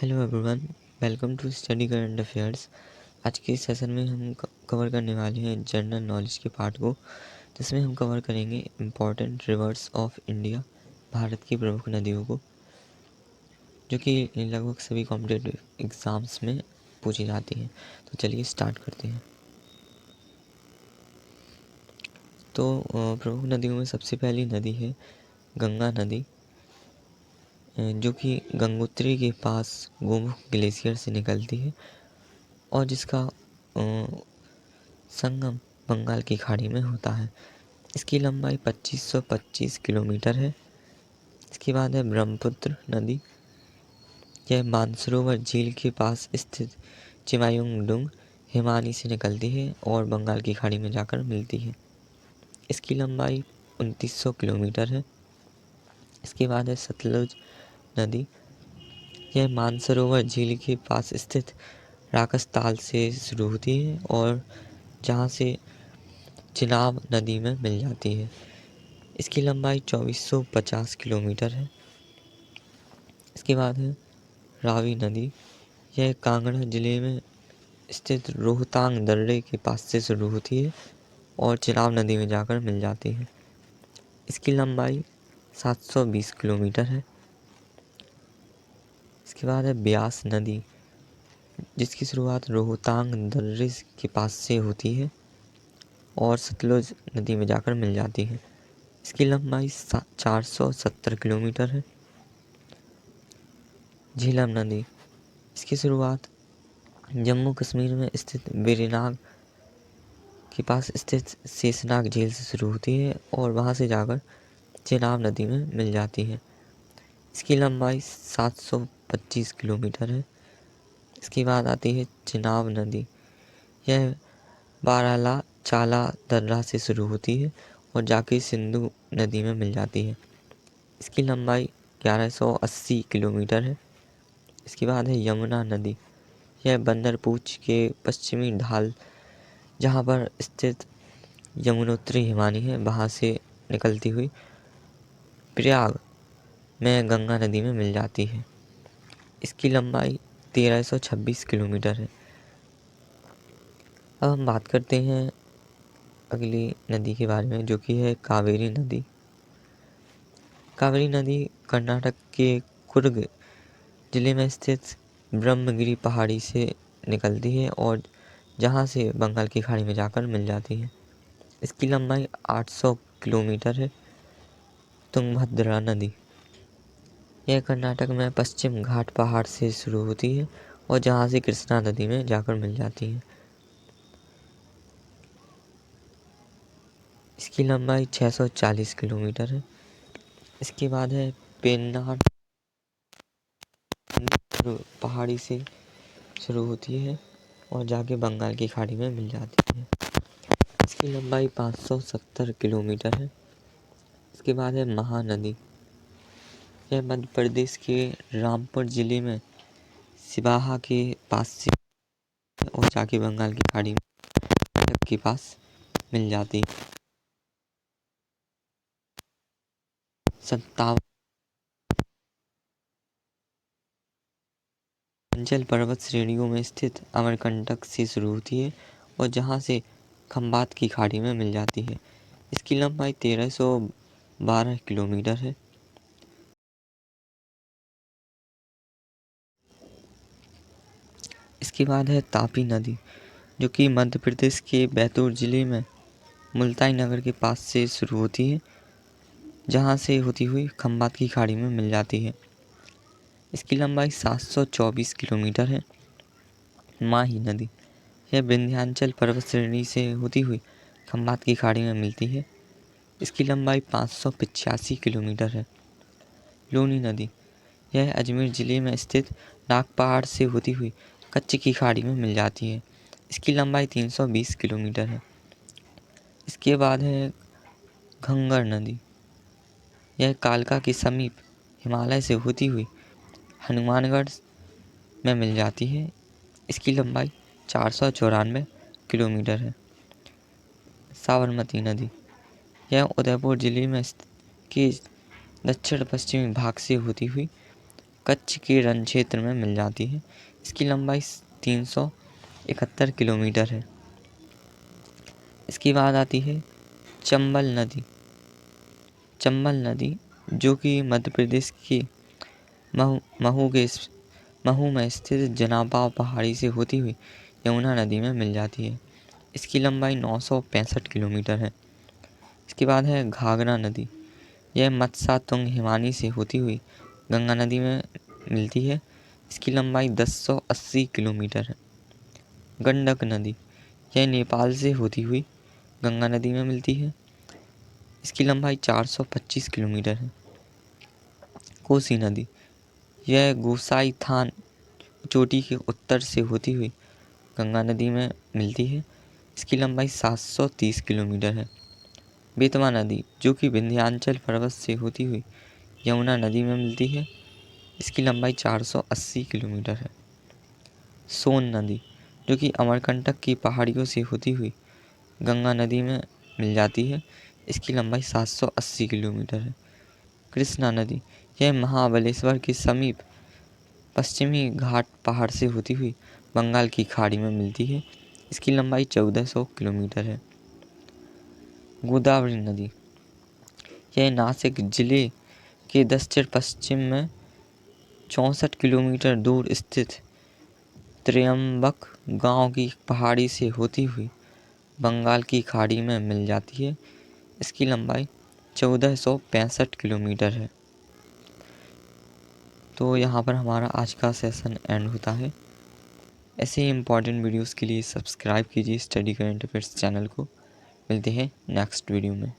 Hello everyone, welcome to study current affairs. आज के session में हम कवर करने वाले हैं जनरल नॉलेज के पार्ट को, जिसमें हम कवर करेंगे important reverse of India, Bharat की प्रमुख नदियों को, जो कि लगभग सभी कॉम्पिटिटिव एग्ज़ाम्स में पूछी जाती हैं। तो चलिए स्टार्ट करते हैं। तो प्रमुख नदियों में सबसे पहली नदी है गंगा नदी, जो कि गंगोत्री के पास गोमुख ग्लेशियर से निकलती है और जिसका संगम बंगाल की खाड़ी में होता है। इसकी लंबाई 2525 किलोमीटर है। इसके बाद है ब्रह्मपुत्र नदी। यह मानसरोवर झील के पास स्थित चिमायुंगडुंग हिमानी से निकलती है और बंगाल की खाड़ी में जाकर मिलती है। इसकी लंबाई 2900 किलोमीटर है। इसके बाद है सतलुज नदी। यह मानसरोवर झील के पास स्थित राकसताल से शुरू होती है और जहाँ से चिनाब नदी में मिल जाती है। इसकी लंबाई 2450 किलोमीटर है। इसके बाद है रावी नदी। यह कांगड़ा जिले में स्थित रोहतांग दर्रे के पास से शुरू होती है और चिनाब नदी में जाकर मिल जाती है। इसकी लंबाई 720 किलोमीटर है। इसके बाद है ब्यास नदी, जिसकी शुरुआत रोहतांग दर्रे के पास से होती है और सतलुज नदी में जाकर मिल जाती है। इसकी लंबाई 470 किलोमीटर है। झेलम नदी, इसकी शुरुआत जम्मू कश्मीर में स्थित वेरीनाग के पास स्थित शेषनाग झील से शुरू होती है और वहां से जाकर चेनाब नदी में मिल जाती है। इसकी लंबाई 725 किलोमीटर है। इसके बाद आती है चेनाब नदी। यह बाराला चाला दर्रा से शुरू होती है और जाके सिंधु नदी में मिल जाती है। इसकी लंबाई 1180 किलोमीटर है। इसके बाद है यमुना नदी। यह बंदरपूछ के पश्चिमी ढाल जहाँ पर स्थित यमुनोत्री हिमानी है, वहाँ से निकलती हुई प्रयाग में गंगा नदी में मिल जाती है। इसकी लंबाई 1326 किलोमीटर है। अब हम बात करते हैं अगली नदी के बारे में, जो कि है कावेरी नदी। कावेरी नदी कर्नाटक के कुर्ग जिले में स्थित ब्रह्मगिरी पहाड़ी से निकलती है और जहाँ से बंगाल की खाड़ी में जाकर मिल जाती है। इसकी लंबाई 800 किलोमीटर है। तुंगभद्रा नदी, यह कर्नाटक में पश्चिम घाट पहाड़ से शुरू होती है और जहाँ से कृष्णा नदी में जाकर मिल जाती है। इसकी लंबाई 640 किलोमीटर है। इसके बाद है पेन्नार, पहाड़ी से शुरू होती है और जाके बंगाल की खाड़ी में मिल जाती है। इसकी लंबाई 570 किलोमीटर है। इसके बाद है महानदी। यह मध्य प्रदेश के रामपुर जिले में सिबाहा के पास से और जाके बंगाल की खाड़ी के पास मिल जाती है। 57 हिमाचल पर्वत श्रेणियों में स्थित अमरकंटक से शुरू होती है और जहाँ से खंबात की खाड़ी में मिल जाती है। इसकी लंबाई 1312 किलोमीटर है। इसके बाद है तापी नदी, जो कि मध्य प्रदेश के बैतूल जिले में मुल्ताई नगर के पास से शुरू होती है, जहाँ से होती हुई खंबात की खाड़ी में मिल जाती है। इसकी लंबाई 724 किलोमीटर है। माही नदी, यह विंध्याचल पर्वत श्रेणी से होती हुई खंबात की खाड़ी में मिलती है। इसकी लंबाई 585 किलोमीटर है। लूनी नदी, यह अजमेर जिले में स्थित नाग पहाड़ से होती हुई कच्छ की खाड़ी में मिल जाती है। इसकी लंबाई 320 किलोमीटर है। इसके बाद है घंगर नदी। यह कालका के समीप हिमालय से होती हुई हनुमानगढ़ में मिल जाती है। इसकी लंबाई 494 किलोमीटर है। साबरमती नदी, यह उदयपुर जिले में के दक्षिण पश्चिमी भाग से होती हुई कच्छ के रण क्षेत्र में मिल जाती है। इसकी लंबाई 371 किलोमीटर है। इसके बाद आती है चंबल नदी। चंबल नदी जो कि मध्य प्रदेश के महू में स्थित जनाबाव पहाड़ी से होती हुई यमुना नदी में मिल जाती है। इसकी लंबाई 965 किलोमीटर है। इसके बाद है घाघरा नदी। यह मत्सातुंग हिमानी से होती हुई गंगा नदी में मिलती है। इसकी लंबाई 1080 किलोमीटर है। गंडक नदी, यह नेपाल से होती हुई गंगा नदी में मिलती है। इसकी लंबाई 425 किलोमीटर है। कोसी नदी, यह गोसाईथान चोटी के उत्तर से होती हुई गंगा नदी में मिलती है। इसकी लंबाई 730 किलोमीटर है। बेतवा नदी जो कि विंध्याचल पर्वत से होती हुई यमुना नदी में मिलती है। इसकी लंबाई 480 किलोमीटर है। सोन नदी जो कि अमरकंटक की पहाड़ियों से होती हुई गंगा नदी में मिल जाती है। इसकी लंबाई 780 किलोमीटर है। कृष्णा नदी, यह महाबलेश्वर के समीप पश्चिमी घाट पहाड़ से होती हुई बंगाल की खाड़ी में मिलती है। इसकी लंबाई 1400 किलोमीटर है। गोदावरी नदी, यह नासिक जिले के दक्षिण पश्चिम में 64 किलोमीटर दूर स्थित त्र्यंबक गांव की पहाड़ी से होती हुई बंगाल की खाड़ी में मिल जाती है। इसकी लंबाई 1465 किलोमीटर है। तो यहाँ पर हमारा आज का सेशन एंड होता है। ऐसे ही इम्पोर्टेंट वीडियोस के लिए सब्सक्राइब कीजिए स्टडी करंट अफेयर्स चैनल को। मिलते हैं नेक्स्ट वीडियो में।